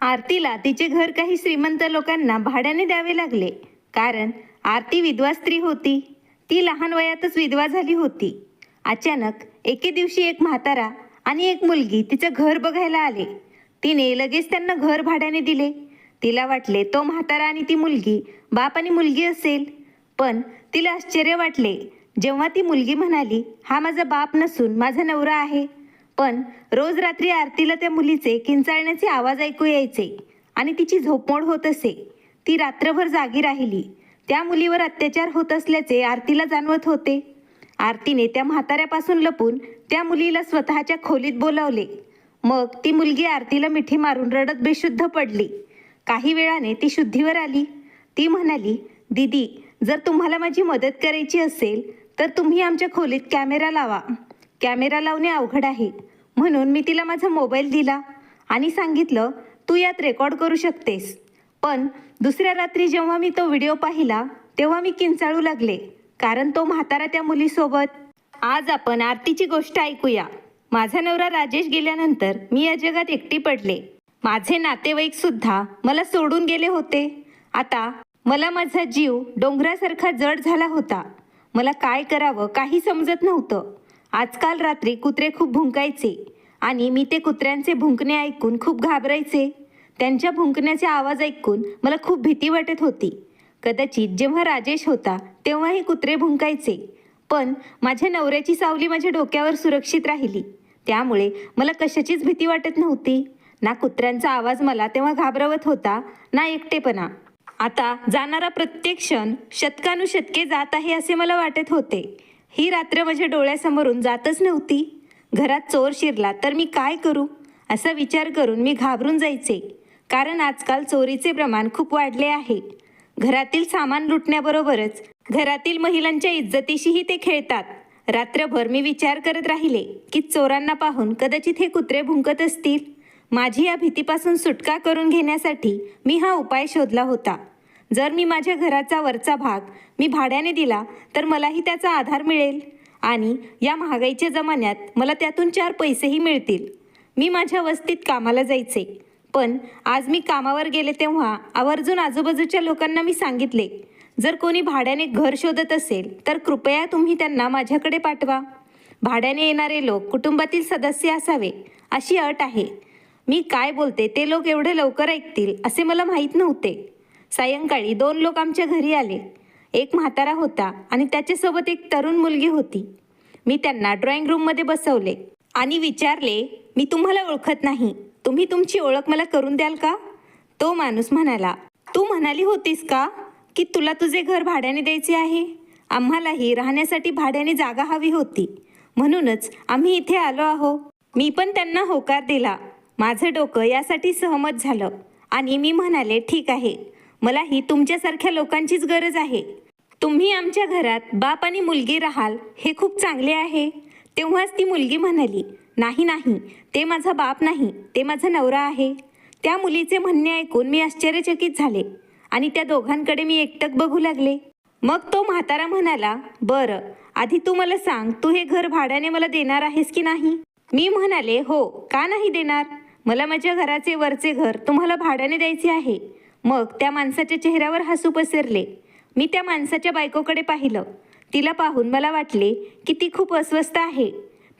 आरतीला तिचे घर काही श्रीमंत लोकांना भाड्याने द्यावे लागले, कारण आरती विधवा स्त्री होती. ती लहान वयातच विधवा झाली होती. अचानक एके दिवशी एक म्हातारा आणि एक मुलगी तिचं घर बघायला आले. तिने लगेच त्यांना घर भाड्याने दिले. तिला वाटले तो म्हातारा आणि ती मुलगी बाप आणि मुलगी असेल. पण तिला आश्चर्य वाटले जेव्हा ती मुलगी म्हणाली, हा माझा बाप नसून माझा नवरा आहे. पण रोज रात्री आरतीला त्या मुलीचे किंचाळण्याचे आवाज ऐकू यायचे आणि तिची झोपमोड होत असे. ती रात्रभर जागी राहिली. त्या मुलीवर अत्याचार होत असल्याचे आरतीला जाणवत होते. आरतीने त्या म्हाताऱ्यापासून लपून त्या मुलीला स्वतःच्या खोलीत बोलावले. मग ती मुलगी आरतीला मिठी मारून रडत बेशुद्ध पडली. काही वेळाने ती शुद्धीवर आली. ती म्हणाली, दीदी, जर तुम्हाला माझी मदत करायची असेल तर तुम्ही आमच्या खोलीत कॅमेरा लावा. कॅमेरा लावणे अवघड आहे, म्हणून मी तिला माझा मोबाईल दिला आणि सांगितलं, तू यात रेकॉर्ड करू शकतेस. पण दुसऱ्या रात्री जेव्हा मी तो व्हिडिओ पाहिला तेव्हा मी किंचाळू लागले, कारण तो म्हातारा त्या मुलीसोबत. आज आपण आरतीची गोष्ट ऐकूया. माझा नवरा राजेश गेल्यानंतर मी या जगात एकटी पडले. माझे नातेवाईक सुद्धा मला सोडून गेले होते. आता मला माझा जीव डोंगरासारखा जड झाला होता. मला काय करावं काही समजत नव्हतं. आजकाल रात्री कुत्रे खूप भुंकायचे आणि मी ते कुत्र्यांचे भुंकणे ऐकून खूप घाबरायचे. त्यांच्या भुंकण्याचे आवाज ऐकून मला खूप भीती वाटत होती. कदाचित जेव्हा राजेश होता तेव्हाही कुत्रे भुंकायचे, पण माझ्या नवऱ्याची सावली माझ्या डोक्यावर सुरक्षित राहिली. त्यामुळे मला कशाचीच भीती वाटत नव्हती. ना कुत्र्यांचा आवाज मला तेव्हा घाबरवत होता, ना एकटेपणा. आता जाणारा प्रत्येक क्षण शतकानुशतके जात आहे असे मला वाटत होते. ही रात्र माझ्या डोळ्यासमोरून जातच नव्हती. घरात चोर शिरला तर मी काय करू असा विचार करून मी घाबरून जायचे, कारण आजकाल चोरीचे प्रमाण खूप वाढले आहे. घरातील सामान लुटण्याबरोबरच घरातील महिलांच्या इज्जतीशीही ते खेळतात. रात्रभर मी विचार करत राहिले की चोरांना पाहून कदाचित हे कुत्रे भुंकत असतील. माझी या भीतीपासून सुटका करून घेण्यासाठी मी हा उपाय शोधला होता. जर मी माझ्या घराचा वरचा भाग मी भाड्याने दिला तर मलाही त्याचा आधार मिळेल आणि या महागाईच्या जमान्यात मला त्यातून 4 पैसेही मिळतील. मी माझ्या वस्तीत कामाला जायचे, पण आज मी कामावर गेले तेव्हा आवर्जून आजूबाजूच्या लोकांना मी सांगितले, जर कोणी भाड्याने घर शोधत असेल तर कृपया तुम्ही त्यांना माझ्याकडे पाठवा. भाड्याने येणारे लोक कुटुंबातील सदस्य असावे अशी अट आहे. मी काय बोलते ते लोक एवढे लवकर ऐकतील असे मला माहीत नव्हते. सायंकाळी 2 लोक आमच्या घरी आले. एक म्हातारा होता आणि त्याच्यासोबत एक तरुण मुलगी होती. मी त्यांना ड्रॉइंग रूममध्ये बसवले आणि विचारले, मी तुम्हाला ओळखत नाही, तुम्ही तुमची ओळख मला करून द्याल का? तो माणूस म्हणाला, तू म्हणाली होतीस का की तुला तुझे घर भाड्याने द्यायचे आहे? आम्हालाही राहण्यासाठी भाड्याने जागा हवी होती, म्हणूनच आम्ही इथे आलो आहो. मी पण त्यांना होकार दिला. माझं डोकं यासाठी सहमत झालं आणि मी म्हणाले, ठीक आहे, मलाही तुमच्यासारख्या लोकांचीच गरज आहे. तुम्ही आमच्या घरात बाप आणि मुलगी राहाल हे खूप चांगले आहे. तेव्हाच ती मुलगी म्हणाली, नाही नाही, ते माझा बाप नाही, ते माझा नवरा आहे. त्या मुलीचे म्हणणे ऐकून मी आश्चर्यचकित झाले आणि त्या दोघांकडे मी एकटक बघू लागले. मग तो म्हातारा म्हणाला, बरं, आधी तू मला सांग, तू हे घर भाड्याने मला देणार आहेस की नाही? मी म्हणाले, हो, का नाही देणार? मला माझ्या घराचे वरचे घर तुम्हाला भाड्याने द्यायचे आहे. मग त्या माणसाच्या चेहऱ्यावर हसू पसरले. मी त्या माणसाच्या बायकोकडे पाहिलं. तिला पाहून मला वाटले की ती खूप अस्वस्थ आहे.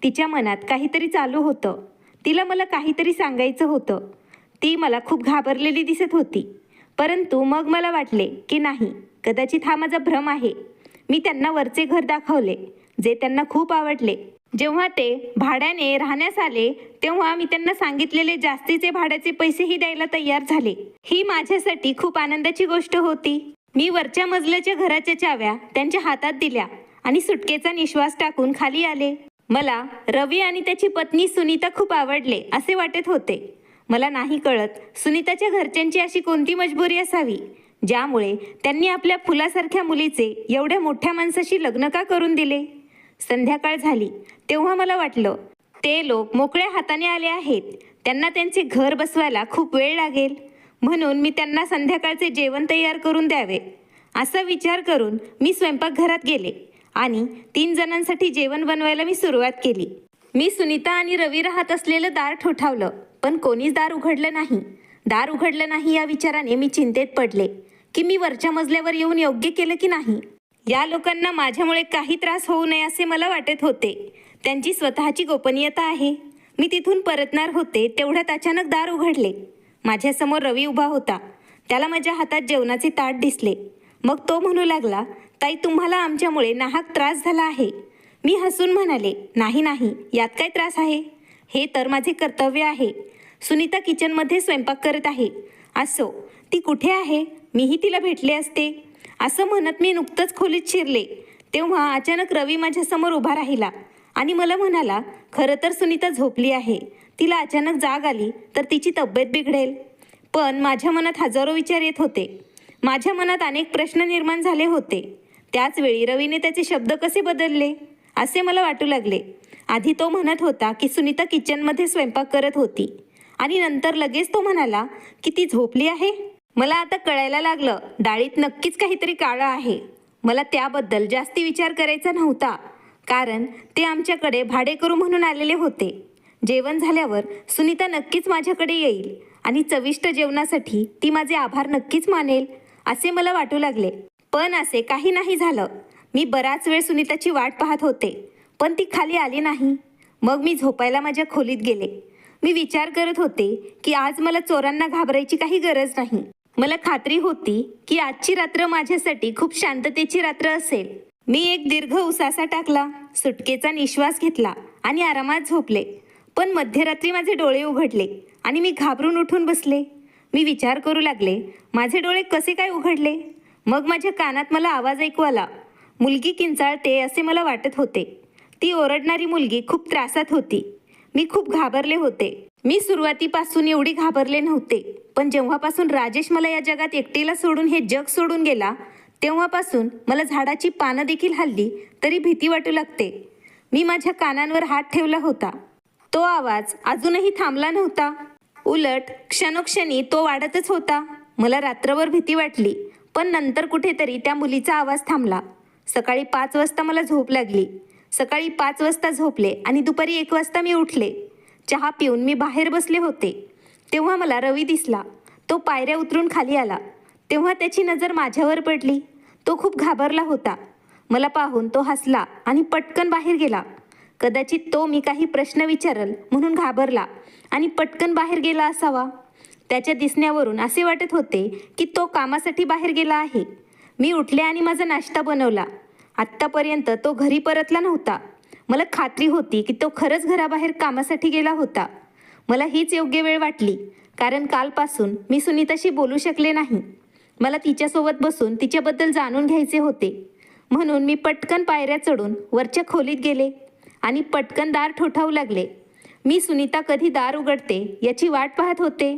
तिच्या मनात काहीतरी चालू होतं. तिला मला काहीतरी सांगायचं होतं. ती मला खूप घाबरलेली दिसत होती. परंतु मग मला वाटले की नाही, कदाचित हा माझा भ्रम आहे. मी त्यांना वरचे घर दाखवले, जे त्यांना खूप आवडले. जेव्हा ते भाड्याने राहण्यास आले तेव्हा मी त्यांना सांगितलेले जास्तीचे भाड्याचे पैसेही द्यायला तयार झाले. ही माझ्यासाठी खूप आनंदाची गोष्ट होती. मी वरच्या मजल्याच्या घराच्या चाव्या त्यांच्या हातात दिल्या आणि सुटकेचा निश्वास टाकून खाली आले. मला रवी आणि त्याची पत्नी सुनीता खूप आवडले असे वाटत होते. मला नाही कळत सुनीताच्या घरच्यांची अशी कोणती मजबुरी असावी, ज्यामुळे त्यांनी आपल्या फुलासारख्या मुलीचे एवढ्या मोठ्या माणसाशी लग्न का करून दिले. संध्याकाळ झाली तेव्हा मला वाटलं, ते लोक मोकळ्या हाताने आले आहेत, त्यांना त्यांचे घर बसवायला खूप वेळ लागेल, म्हणून मी त्यांना संध्याकाळचे जेवण तयार करून द्यावे. असा विचार करून मी स्वयंपाकघरात गेले आणि 3 जणांसाठी जेवण बनवायला मी सुरुवात केली. मी सुनीता आणि रवी राहत असलेलं दार ठोठावलं, पण कोणीच दार उघडलं नाही. दार उघडलं नाही या विचाराने मी चिंतेत पडले की मी वरच्या मजल्यावर येऊन योग्य केलं की नाही. या लोकांना माझ्यामुळे काही त्रास होऊ नये असे मला वाटत होते. त्यांची स्वतःची गोपनीयता आहे. मी तिथून परतणार होते तेवढ्यात अचानक दार उघडले. माझ्यासमोर रवी उभा होता. त्याला माझ्या हातात जेवणाचे ताट दिसले. मग तो म्हणू लागला, ताई तुम्हाला आमच्यामुळे नाहक त्रास झाला आहे. मी हसून म्हणाले, नाही नाही, यात काय त्रास आहे? हे तर माझे कर्तव्य आहे. सुनीता किचनमध्ये स्वयंपाक करत आहे. असो, ती कुठे आहे? मीही तिला भेटले असते. असं म्हणत मी नुकतंच खोलीत शिरले तेव्हा अचानक रवी माझ्यासमोर उभा राहिला आणि मला म्हणाला, खरं तर सुनीता झोपली आहे. तिला अचानक जाग आली तर तिची तब्येत बिघडेल. पण माझ्या मनात हजारो विचार येत होते. माझ्या मनात अनेक प्रश्न निर्माण झाले होते. त्याचवेळी रवीने त्याचे शब्द कसे बदलले असे मला वाटू लागले. आधी तो म्हणत होता की सुनीता किचनमध्ये स्वयंपाक करत होती आणि नंतर लगेच तो म्हणाला की ती झोपली आहे. मला आता कळायला लागलं, डाळीत नक्कीच काहीतरी काळं आहे. मला त्याबद्दल जास्ती विचार करायचा नव्हता, कारण ते आमच्याकडे भाडेकरू म्हणून आलेले होते. जेवण झाल्यावर सुनीता नक्कीच माझ्याकडे येईल आणि चविष्ट जेवणासाठी ती माझे आभार नक्कीच मानेल असे मला वाटू लागले. पण असे काही नाही झालं. मी बराच वेळ सुनीताची वाट पाहत होते, पण ती खाली आली नाही. मग मी झोपायला माझ्या खोलीत गेले. मी विचार करत होते की आज मला चोरांना घाबरायची काही गरज नाही. मला खात्री होती की आजची रात्र माझ्यासाठी खूप शांततेची रात्र असेल. मी एक दीर्घ उसासा टाकला, सुटकेचा निश्वास घेतला आणि आरामात झोपले. पण मध्यरात्री माझे डोळे उघडले आणि मी घाबरून उठून बसले. मी विचार करू लागले, माझे डोळे कसे काय उघडले? मग माझ्या कानात मला आवाज ऐकू आला. मुलगी किंचाळते असे मला वाटत होते. ती ओरडणारी मुलगी खूप त्रासात होती. मी खूप घाबरले होते. मी सुरुवातीपासून एवढी घाबरले नव्हते, पण जेव्हापासून राजेश मला या जगात एकटीला सोडून हे जग सोडून गेला तेव्हापासून मला झाडाची पानं देखील हलली तरी भीती वाटू लागते. मी माझ्या कानांवर हात ठेवला होता. तो आवाज अजूनही थांबला नव्हता. उलट क्षणोक्षणी तो वाढतच होता. मला रात्रभर भीती वाटली, पण नंतर कुठेतरी त्या मुलीचा आवाज थांबला. सकाळी 5 वाजता मला झोप लागली. सकाळी 5 वाजता झोपले आणि दुपारी 1 वाजता मी उठले. चहा पिऊन मी बाहेर बसले होते तेव्हा मला रवी दिसला. तो पायऱ्या उतरून खाली आला. तेव्हा त्याची नजर माझ्यावर पडली. तो खूप घाबरला होता. मला पाहून तो हसला आणि पटकन बाहेर गेला. कदाचित तो मी काही प्रश्न विचारल म्हणून घाबरला आणि पटकन बाहेर गेला असावा. त्याच्या दिसण्यावरून असे वाटत होते की तो कामासाठी बाहेर गेला आहे. मी उठले आणि माझा नाश्ता बनवला. आत्तापर्यंत तो घरी परतला नव्हता. मला खात्री होती की तो खरंच घराबाहेर कामासाठी गेला होता. मला हीच योग्य वेळ वाटली, कारण कालपासून मी सुनीताशी बोलू शकले नाही. मला तिच्यासोबत बसून तिच्याबद्दल जाणून घ्यायचे होते. म्हणून मी पटकन पायऱ्या चढून वरच्या खोलीत गेले आणि पटकन दार ठोठावू लागले. मी सुनीता कधी दार उघडते याची वाट पाहत होते,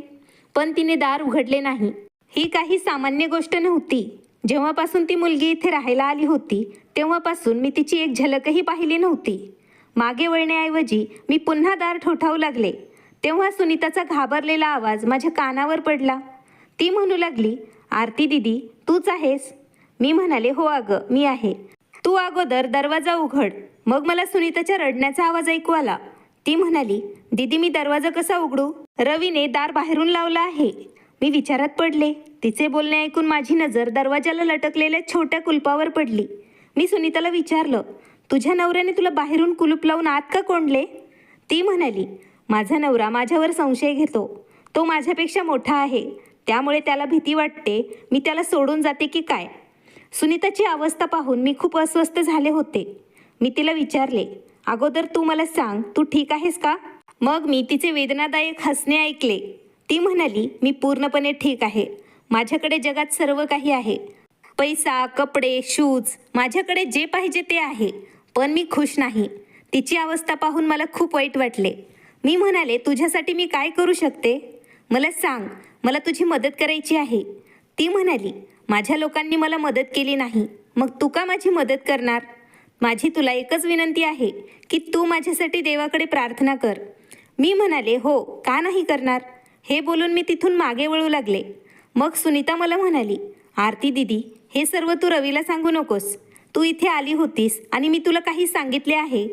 पण तिने दार उघडले नाही. ही काही सामान्य गोष्ट नव्हती. जेव्हापासून ती मुलगी इथे राहायला आली होती तेव्हापासून मी तिची एक झलकही पाहिली नव्हती. मागे वळण्याऐवजी मी पुन्हा दार ठोठावू लागले. तेव्हा सुनीताचा घाबरलेला आवाज माझ्या कानावर पडला. ती म्हणू लागली, आरती दीदी तूच आहेस? मी म्हणाले, हो अगं मी आहे. तू अगोदर दरवाजा उघड. मग मला सुनीताच्या रडण्याचा आवाज ऐकू आला. ती म्हणाली, दीदी मी दरवाजा कसा उघडू? रवीने दार बाहेरून लावला आहे. मी विचारात पडले. तिचे बोलणे ऐकून माझी नजर दरवाजाला लटकलेल्या छोट्या कुलपावर पडली. मी सुनीताला विचारलं, तुझ्या नवऱ्याने तुला बाहेरून कुलूप लावून आत का कोंडले? ती म्हणाली, माझा नवरा माझ्यावर संशय घेतो. तो माझ्यापेक्षा मोठा आहे, त्यामुळे त्याला भीती वाटते मी त्याला सोडून जाते की काय. सुनीताची अवस्था पाहून मी खूप अस्वस्थ झाले होते. मी तिला विचारले, अगोदर तू मला सांग, तू ठीक आहेस का? मग मी तिचे वेदनादायक हसणे ऐकले. ती म्हणाली, मी पूर्णपणे ठीक आहे. माझ्याकडे जगात सर्व काही आहे. पैसा, कपडे, शूज, माझ्याकडे जे पाहिजे ते आहे, पण मी खुश नाही. तिची अवस्था पाहून मला खूप वाईट वाटले. मी म्हणाले, तुझ्यासाठी मी काय करू शकते? मला सांग, मला तुझी मदत करायची आहे. ती म्हणाली, माझ्या लोकांनी मला मदत केली नाही, मग तू का माझी मदत करणार? माझी तुला एकच विनंती आहे की तू माझ्यासाठी देवाकडे प्रार्थना कर. मी म्हणाले, हो का नाही करणार. हे बोलून मी तिथून मागे वळू लागले. मग सुनीता मला म्हणाली, आरती दीदी हे सर्व तू रवीला सांगू नकोस. तू इथे आली होतीस आणि मी तुला काही सांगितले आहे.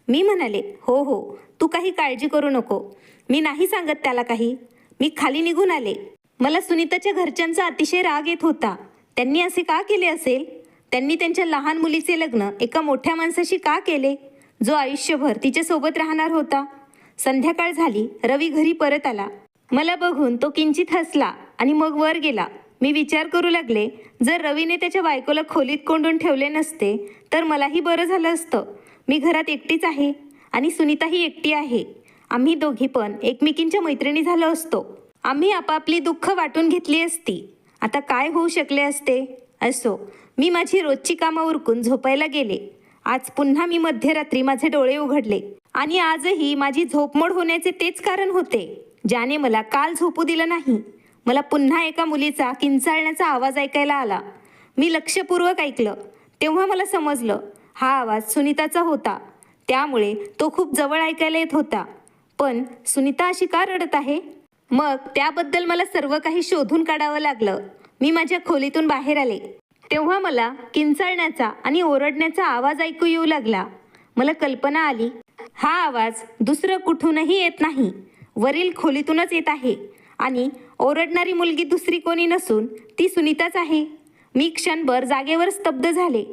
मी म्हणाले, हो हो, तू काही काळजी करू नको. मी नाही सांगत त्याला काही. मी खाली निघून आले. मला सुनीताच्या घरच्यांचा अतिशय राग येत होता. त्यांनी असे का केले असेल? त्यांनी त्यांच्या लहान मुलीचे लग्न एका मोठ्या माणसाशी का केले, जो आयुष्यभर तिच्यासोबत राहणार होता? संध्याकाळ झाली. रवी घरी परत आला. मला बघून तो किंचित हसला आणि मग वर गेला. मी विचार करू लागले, जर रवीने त्याच्या बायकोला खोलीत कोंडून ठेवले नसते तर मलाही बरं झालं असतं. मी घरात एकटीच आहे आणि सुनीताही एकटी आहे. आम्ही दोघी पण एकमेकींच्या मैत्रिणी झालो असतो. आम्ही आपापली दुःख वाटून घेतली असती. आता काय होऊ शकले असते? असो, मी माझी रोजची कामं उरकून झोपायला गेले. आज पुन्हा मी मध्यरात्री माझे डोळे उघडले आणि आजही माझी झोपमोड होण्याचे तेच कारण होते, ज्याने मला काल झोपू दिलं नाही. मला पुन्हा एका मुलीचा किंचाळण्याचा आवाज ऐकायला आला. मी लक्षपूर्वक ऐकलं. तेव्हा मला समजलं, हा आवाज सुनीताचा होता. त्यामुळे तो खूप जवळ ऐकायला येत होता. पण सुनीता अशी का रडत आहे? मग त्याबद्दल मला सर्व काही शोधून काढावं लागलं. मी माझ्या खोलीतून बाहेर आले. तेव्हा मला किंचाळण्याचा आणि ओरडण्याचा आवाज ऐकू येऊ लागला. मला कल्पना आली, हा आवाज दुसरं कुठूनही येत नाही, वरील खोलीतूनच येत आहे आणि ओरडणारी मुलगी दुसरी कोणी नसून ती सुनीताच आहे. मी क्षणभर जागेवर स्तब्ध झाले.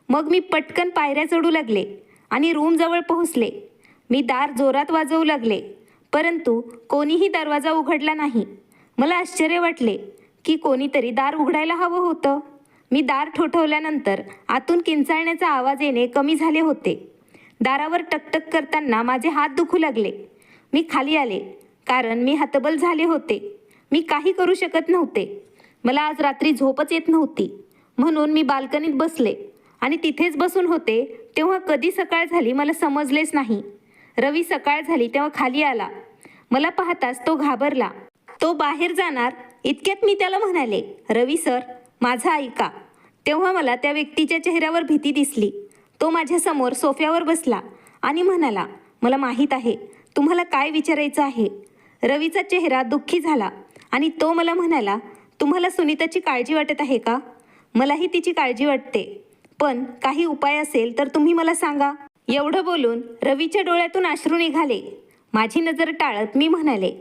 मग मी पटकन पायऱ्या चढू लागले आणि रूमजवळ पोहोचले. मी दार जोरात वाजवू लागले, परंतु कोणीही दरवाजा उघडला नाही. मला आश्चर्य वाटले की कोणीतरी दार उघडायला हवं होतं. मी दार ठोठवल्यानंतर आतून किंचाळण्याचा आवाज येणे कमी झाले होते. दारावर टकटक करताना माझे हात दुखू लागले. मी खाली आले, कारण मी हतबल झाले होते. मी काही करू शकत नव्हते. मला आज रात्री झोपच येत नव्हती. म्हणून मी बाल्कनीत बसले आणि तिथेच बसून होते तेव्हा कधी सकाळ झाली मला समजलेच नाही. रवी सकाळ झाली तेव्हा खाली आला. मला पाहताच तो घाबरला. तो बाहेर जाणार इतक्यात मी त्याला म्हणाले, रवी सर, माझं ऐका. तेव्हा मला त्या व्यक्तीच्या चेहऱ्यावर भीती दिसली. तो माझ्यासमोर सोफ्यावर बसला आणि म्हणाला, मला माहीत आहे तुम्हाला काय विचारायचं आहे. रवीचा चेहरा दुःखी झाला आणि तो मला म्हणाला, तुम्हाला सुनीताची काळजी वाटत आहे का? मलाही तिची काळजी वाटते, पण काही उपाय असेल तर तुम्ही मला सांगा. एवढं बोलून रवीच्या डोळ्यातून अश्रू निघाले. माझी नजर टाळत मी म्हणाले,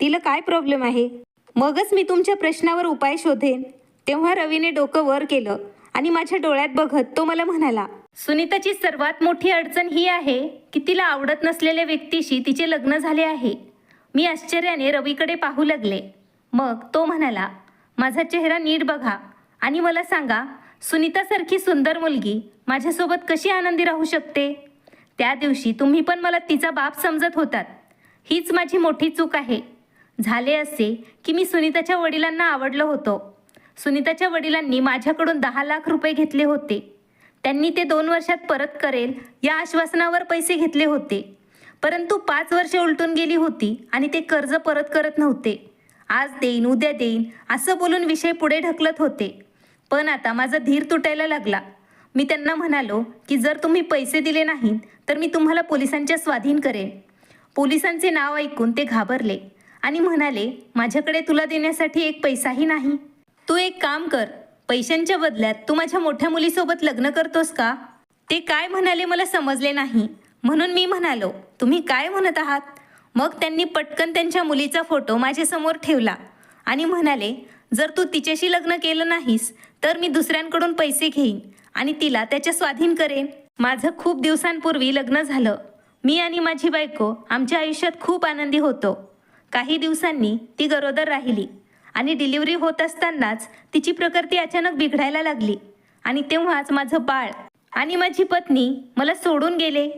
तिला काय प्रॉब्लेम आहे? मगच मी तुमच्या प्रश्नावर उपाय शोधेन. तेव्हा रवीने डोकं वर केलं आणि माझ्या डोळ्यात बघत तो मला म्हणाला, सुनीताची सर्वात मोठी अडचण ही आहे की तिला आवडत नसलेल्या व्यक्तीशी तिचे लग्न झाले आहे. मी आश्चर्याने रवीकडे पाहू लागले. मग तो म्हणाला, माझा चेहरा नीट बघा आणि मला सांगा, सुनीतासारखी सुंदर मुलगी माझ्यासोबत कशी आनंदी राहू शकते? त्या दिवशी तुम्ही पण मला तिचा बाप समजत होतात. हीच माझी मोठी चूक आहे. झाले असे की मी सुनीताच्या वडिलांना आवडलो होतो. सुनीताच्या वडिलांनी माझ्याकडून 10 लाख रुपये घेतले होते. त्यांनी ते 2 वर्षात परत करेल या आश्वासनावर पैसे घेतले होते. परंतु 5 वर्षे उलटून गेली होती आणि ते कर्ज परत करत नव्हते. आज देईन, उद्या देईन असं बोलून विषय पुढे ढकलत होते. पण आता माझा धीर तुटायला लागला. मी त्यांना म्हणालो की जर तुम्ही पैसे दिले नाहीत तर मी तुम्हाला पोलिसांच्या स्वाधीन करेन. पोलिसांचे नाव ऐकून ते घाबरले आणि म्हणाले, माझ्याकडे तुला देण्यासाठी एक पैसाही नाही. तू एक काम कर, पैशांच्या बदल्यात तू माझ्या मोठ्या मुलीसोबत लग्न करतोस का? ते काय म्हणाले मला समजले नाही. म्हणून मी म्हणालो, तुम्ही काय म्हणत आहात? मग त्यांनी पटकन त्यांच्या मुलीचा फोटो माझ्यासमोर ठेवला आणि म्हणाले, जर तू तिच्याशी लग्न केलं नाहीस तर मी दुसऱ्यांकडून पैसे घेईन आणि तिला त्याच्या स्वाधीन करेन. माझं खूप दिवसांपूर्वी लग्न झालं. मी आणि माझी बायको आमच्या आयुष्यात खूप आनंदी होतो. काही दिवसांनी ती गरोदर राहिली आणि डिलिव्हरी होत असतानाच तिची प्रकृती अचानक बिघडायला लागली आणि तेव्हाच माझं बाळ आणि माझी पत्नी मला सोडून गेले.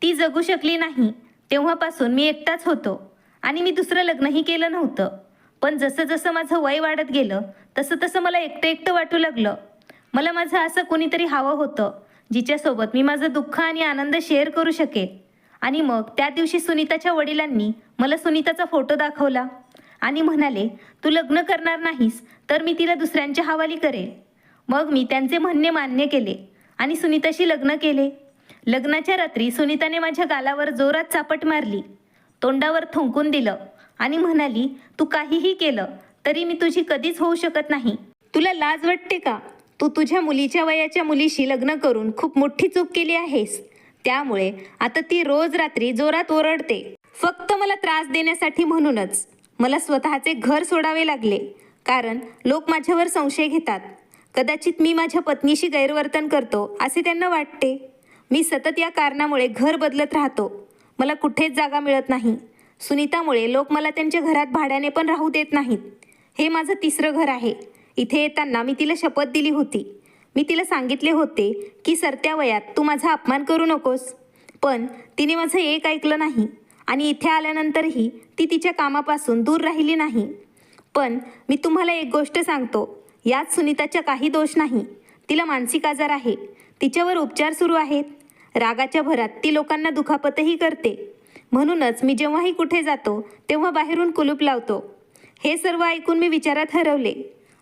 ती जगू शकली नाही. तेव्हापासून मी एकटाच होतो आणि मी दुसरं लग्नही केलं नव्हतं. पण जसं जसं माझं वय वाढत गेलं तसं तसं मला एकटं एकटं वाटू लागलं. मला माझं असं कोणीतरी हवं होतं जिच्यासोबत मी माझं दुःख आणि आनंद शेअर करू शकेल. आणि मग त्या दिवशी सुनीताच्या वडिलांनी मला सुनीताचा फोटो दाखवला आणि म्हणाले, तू लग्न करणार नाहीस तर मी तिला दुसऱ्यांच्या हवाली करेन. मग मी त्यांचे म्हणणे मान्य केले आणि सुनीताशी लग्न केले. लग्नाच्या रात्री सुनीताने माझ्या गालावर जोरात चापट मारली, तोंडावर थुंकून दिलं आणि म्हणाली, तू काहीही केलं तरी मी तुझी कधीच होऊ शकत नाही. तुला लाज वाटते का? तू तुझ्या मुलीच्या वयाच्या मुलीशी लग्न करून खूप मोठी चूक केली आहेस. त्यामुळे आता ती रोज रात्री जोरात ओरडते, फक्त मला त्रास देण्यासाठी. म्हणूनच मला स्वतःचे घर सोडावे लागले, कारण लोक माझ्यावर संशय घेतात. कदाचित मी माझ्या पत्नीशी गैरवर्तन करतो असे त्यांना वाटते. मी सतत या कारणामुळे घर बदलत राहतो. मला कुठेच जागा मिळत नाही. सुनीतामुळे लोक मला त्यांच्या घरात भाड्याने पण राहू देत नाहीत. हे माझं तिसरं घर आहे. इथे येताना मी तिला शपथ दिली होती. मी तिला सांगितले होते की सरत्या वयात तू माझा अपमान करू नकोस. पण तिने माझं एक ऐकलं नाही आणि इथे आल्यानंतरही ती तिच्या कामापासून दूर राहिली नाही. पण मी तुम्हाला एक गोष्ट सांगतो, यात सुनीताचा काही दोष नाही. तिला मानसिक आजार आहे. तिच्यावर उपचार सुरू आहेत. रागाच्या भरात ती लोकांना दुखापतही करते. म्हणूनच मी जेव्हाही कुठे जातो तेव्हा बाहेरून कुलूप लावतो. हे सर्व ऐकून मी विचारात हरवले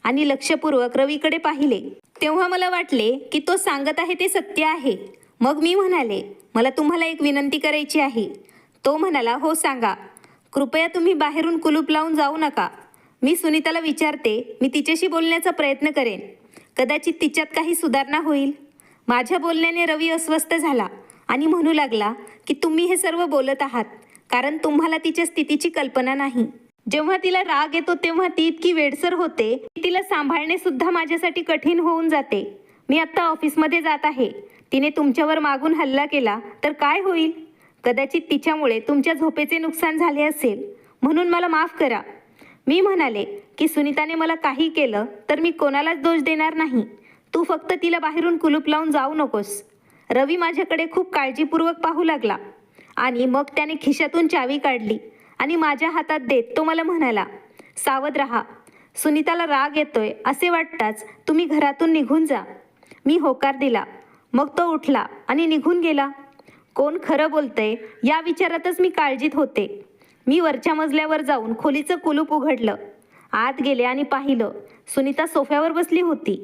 आणि लक्षपूर्वक रवीकडे पाहिले. तेव्हा मला वाटले की तो सांगत आहे ते सत्य आहे. मग मी म्हणाले, मला तुम्हाला एक विनंती करायची आहे. तो म्हणाला, हो सांगा. कृपया तुम्ही बाहेरून कुलूप लावून जाऊ नका. मी सुनीताला विचारते, मी तिच्याशी बोलण्याचा प्रयत्न करेन. कदाचित तिच्यात काही सुधारणा होईल. माझ्या बोलण्याने रवी अस्वस्थ झाला आणि म्हणू लागला की तुम्ही हे सर्व बोलत आहात कारण तुम्हाला तिच्या स्थितीची कल्पना नाही. जेव्हा तिला राग येतो तेव्हा ती इतकी वेडसर होते की तिला सांभाळणे सुद्धा माझ्यासाठी कठीण होऊन जाते. मी आत्ता ऑफिसमध्ये जात आहे. तिने तुमच्यावर मागून हल्ला केला तर काय होईल? कदाचित तिच्यामुळे तुमच्या झोपेचे नुकसान झाले असेल, म्हणून मला माफ करा. मी म्हणाले की सुनीताने मला काही केलं तर मी कोणालाच दोष देणार नाही. तू फक्त तिला बाहेरून कुलूप लावून जाऊ नकोस. रवी माझ्याकडे खूप काळजीपूर्वक पाहू लागला आणि मग त्याने खिशातून चावी काढली आणि माझ्या हातात देत तो मला म्हणाला, सावध राहा. सुनीताला राग येतोय असे वाटताच तुम्ही घरातून निघून जा. मी होकार दिला. मग तो उठला आणि निघून गेला. कोण खरं बोलतंय या विचारातच मी काळजीत होते. मी वरच्या मजल्यावर जाऊन खोलीचं कुलूप उघडलं. आत गेले आणि पाहिलं, सुनीता सोफ्यावर बसली होती.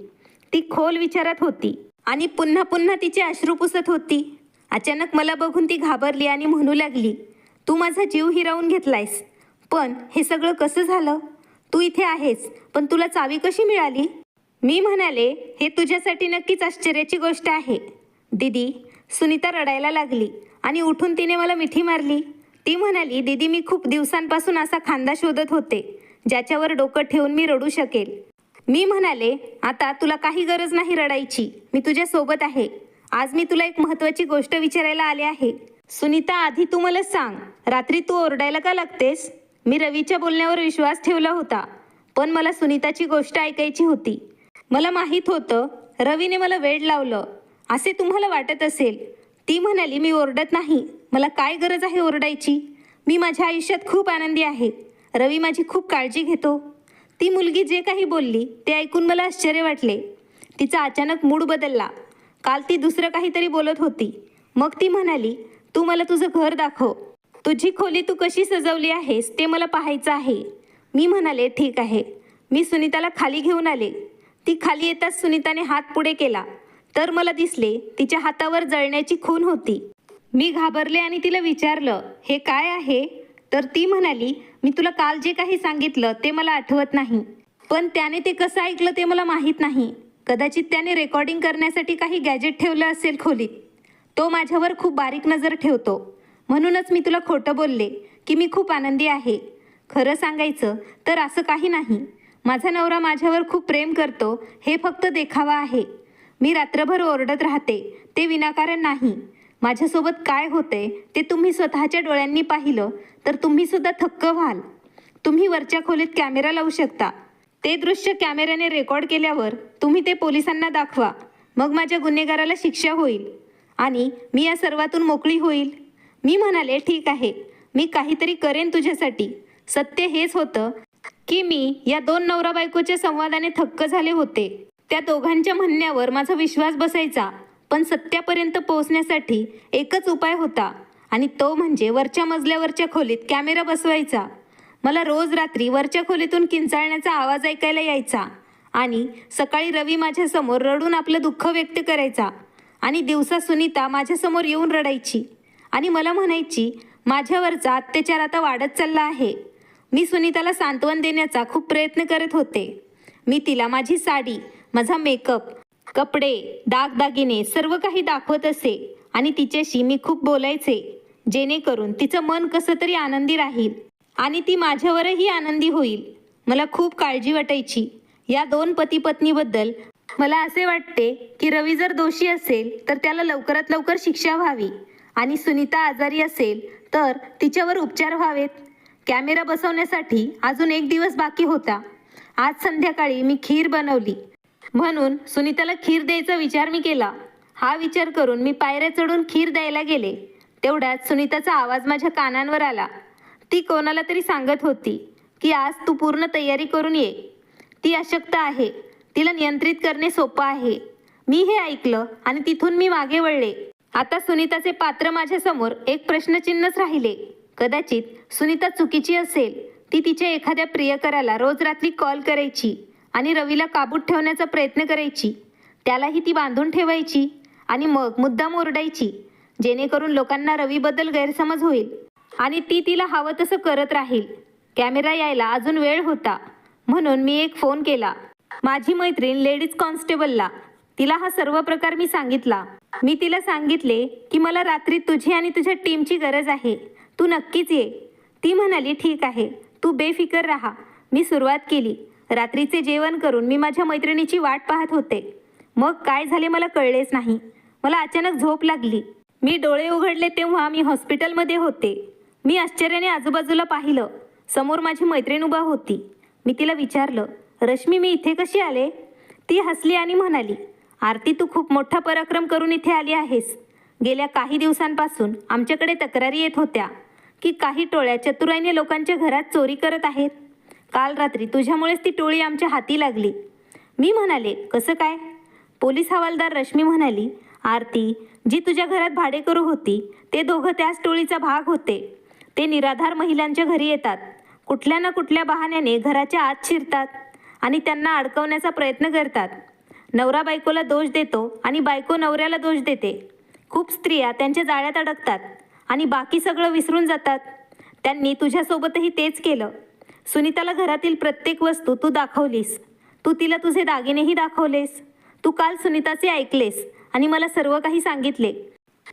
ती खोल विचारात होती आणि पुन्हा पुन्हा तिचे अश्रू पुसत होती. अचानक मला बघून ती घाबरली आणि म्हणू लागली, तू माझा जीव हिरावून घेतलायस. पण हे सगळं कसं झालं? तू इथे आहेस पण तुला चावी कशी मिळाली? मी म्हणाले, हे तुझ्यासाठी नक्कीच आश्चर्याची गोष्ट आहे. दीदी, सुनीता रडायला लागली आणि उठून तिने मला मिठी मारली. ती म्हणाली, दीदी, मी खूप दिवसांपासून असा खांदा शोधत होते ज्याच्यावर डोकं ठेवून मी रडू शकेल. मी म्हणाले, आता तुला काही गरज नाही रडायची. मी तुझ्या सोबत आहे. आज मी तुला एक महत्त्वाची गोष्ट विचारायला आले आहे. सुनीता, आधी तू मला सांग, रात्री तू ओरडायला का लागतेस? मी रवीच्या बोलण्यावर विश्वास ठेवला होता, पण मला सुनीताची गोष्ट ऐकायची होती. मला माहीत होतं रवीने मला वेड लावलं असे तुम्हाला वाटत असेल. ती म्हणाली, मी ओरडत नाही. मला काय गरज आहे ओरडायची? मी माझ्या आयुष्यात खूप आनंदी आहे. रवी माझी खूप काळजी घेतो. ती मुलगी जे काही बोलली ते ऐकून मला आश्चर्य वाटले. तिचा अचानक मूड बदलला. काल ती दुसरं काहीतरी बोलत होती. मग ती म्हणाली, तू मला तुझं घर दाखव. तुझी खोली तू कशी सजवली आहेस ते मला पाहायचं आहे. मी म्हणाले, ठीक आहे. मी सुनीताला खाली घेऊन आले. ती खाली येताच सुनीताने हात पुढे केला तर मला दिसले तिच्या हातावर जळण्याची खून होती. मी घाबरले आणि तिला विचारलं, हे काय आहे? तर ती म्हणाली, मी तुला काल जे काही सांगितलं ते मला आठवत नाही, पण त्याने ते कसं ऐकलं ते मला माहीत नाही. कदाचित त्याने रेकॉर्डिंग करण्यासाठी काही गॅजेट ठेवलं असेल खोलीत. तो माझ्यावर खूप बारीक नजर ठेवतो. म्हणूनच मी तुला खोटं बोलले की मी खूप आनंदी आहे. खरं सांगायचं तर असं काही नाही. माझा नवरा माझ्यावर खूप प्रेम करतो, हे फक्त देखावा आहे. मी रात्रभर ओरडत राहते, ते विनाकारण नाही. माझ्यासोबत काय होते ते तुम्ही स्वतःच्या डोळ्यांनी पाहिलं तर तुम्ही सुद्धा थक्क व्हाल. तुम्ही वरच्या खोलीत कॅमेरा लावू शकता. ते दृश्य कॅमेऱ्याने रेकॉर्ड केल्यावर तुम्ही ते पोलिसांना दाखवा. मग माझ्या गुन्हेगाराला शिक्षा होईल आणि मी या सर्वातून मोकळी होईल. मी म्हणाले, ठीक आहे, मी काहीतरी करेन तुझ्यासाठी. सत्य हेच होतं की मी या दोन नवरा बायकोच्या संवादाने थक्क झाले होते. त्या दोघांच्या म्हणण्यावर माझा विश्वास बसायचा, पण सत्यापर्यंत पोहोचण्यासाठी एकच उपाय होता आणि तो म्हणजे वरच्या मजल्यावरच्या खोलीत कॅमेरा बसवायचा. मला रोज रात्री वरच्या खोलीतून किंचाळण्याचा आवाज ऐकायला यायचा आणि सकाळी रवी माझ्यासमोर रडून आपलं दुःख व्यक्त करायचा आणि दिवसा सुनीता माझ्यासमोर येऊन रडायची आणि मला म्हणायची, माझ्यावरचा अत्याचार आता वाढत चालला आहे. मी सुनीताला सांत्वन देण्याचा खूप प्रयत्न करत होते. मी तिला माझी साडी, माझा मेकअप, कपडे, दागदागिने सर्व काही दाखवत असे आणि तिच्याशी मी खूप बोलायचे जेणेकरून तिचं मन कसं तरी आनंदी राहील. आणि ती माझ्यावरही आनंदी होईल. मला खूप काळजी वाटायची या दोन पती पत्नीबद्दल. मला असे वाटते की रवी जर दोषी असेल तर त्याला लवकरात लवकर शिक्षा व्हावी आणि सुनीता आजारी असेल तर तिच्यावर उपचार व्हावेत. कॅमेरा बसवण्यासाठी अजून 1 दिवस बाकी होता. आज संध्याकाळी मी खीर बनवली म्हणून सुनीताला खीर द्यायचा विचार मी केला. हा विचार करून मी पायऱ्या चढून खीर द्यायला गेले. तेवढ्यात सुनीताचा आवाज माझ्या कानांवर आला. ती कोणाला तरी सांगत होती की आज तू पूर्ण तयारी करून ये. ती अशक्त आहे, तिला नियंत्रित करणे सोपं आहे. मी हे ऐकलं आणि तिथून मी मागे वळले. आता सुनीताचे पात्र माझ्यासमोर एक प्रश्नचिन्हच राहिले. कदाचित सुनीता चुकीची असेल. ती तिच्या एखाद्या प्रियकराला रोज रात्री कॉल करायची आणि रवीला काबूत ठेवण्याचा प्रयत्न करायची. त्यालाही ती बांधून ठेवायची आणि मग मुद्दाम ओरडायची जेणेकरून लोकांना रवीबद्दल गैरसमज होईल आणि ती तिला हवं तसं करत राहील. कॅमेरा यायला अजून वेळ होता म्हणून मी एक फोन केला माझी मैत्रीण लेडीज कॉन्स्टेबलला. तिला हा सर्व प्रकार मी सांगितला. मी तिला सांगितले की मला रात्री तुझी आणि तुझ्या टीमची गरज आहे, तू नक्कीच ये. ती म्हणाली ठीक आहे, तू बेफिकर राहा. मी सुरुवात केली. रात्रीचे जेवण करून मी माझ्या मैत्रिणीची वाट पाहत होते. मग काय झाले मला कळलेच नाही. मला अचानक झोप लागली. मी डोळे उघडले तेव्हा मी हॉस्पिटलमध्ये होते. मी आश्चर्याने आजूबाजूला पाहिलं. समोर माझी मैत्रीण उभा होती. मी तिला विचारलं, रश्मी मी इथे कशी आले? ती हसली आणि म्हणाली, आरती तू खूप मोठा पराक्रम करून इथे आली आहेस. गेल्या काही दिवसांपासून आमच्याकडे तक्रारी येत होत्या की काही टोळ्या चतुराईने लोकांच्या घरात चोरी करत आहेत. काल रात्री तुझ्यामुळेच ती टोळी आमच्या हाती लागली. मी म्हणाले, कसं काय? पोलीस हवालदार रश्मी म्हणाली, आरती जी तुझ्या घरात भाडेकरू होती ते दोघं त्याच टोळीचा भाग होते. ते निराधार महिलांच्या घरी येतात, कुठल्या ना कुठल्या बहाण्याने घराच्या आत शिरतात आणि त्यांना अडकवण्याचा प्रयत्न करतात. नवरा बायकोला दोष देतो आणि बायको नवऱ्याला दोष देते. खूप स्त्रिया त्यांच्या जाळ्यात अडकतात आणि बाकी सगळं विसरून जातात. त्यांनी तुझ्यासोबतही तेच केलं. सुनीताला घरातील प्रत्येक वस्तू तू दाखवलीस. तू तिला तुझे दागिनेही दाखवलेस. तू काल सुनीताचे ऐकलेस आणि मला सर्व काही सांगितले.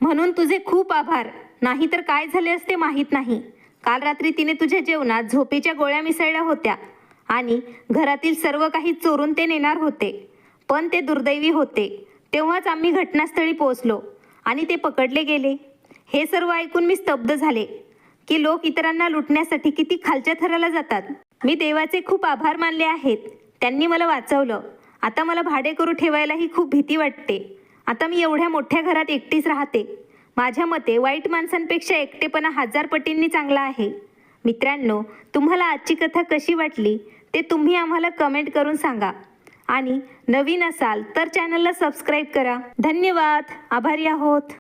म्हणून तुझे खूप आभार. नाहीतर काय झाले असते माहीत नाही. काल रात्री तिने तुझ्या जेवणात झोपेच्या गोळ्या मिसळल्या होत्या आणि घरातील सर्व काही चोरून ते नेणार होते. पण ते दुर्दैवी होते. तेव्हाच आम्ही घटनास्थळी पोहोचलो आणि ते पकडले गेले. हे सर्व ऐकून मी स्तब्ध झाले की लोक इतरांना लुटण्यासाठी किती खालच्या थराला जातात. मी देवाचे खूप आभार मानले आहेत. त्यांनी मला वाचवलं. आता मला भाडेकरू ठेवायलाही खूप भीती वाटते. आता मी एवढ्या मोठ्या घरात एकटीच राहते. माझ्या मते वाईट माणसांपेक्षा एकटेपणा 1000 पटींनी चांगला आहे. मित्रांनो, तुम्हाला आजची कथा कशी वाटली ते तुम्ही आम्हाला कमेंट करून सांगा आणि नवीन असाल तर चॅनलला सबस्क्राईब करा. धन्यवाद. आभारी आहोत.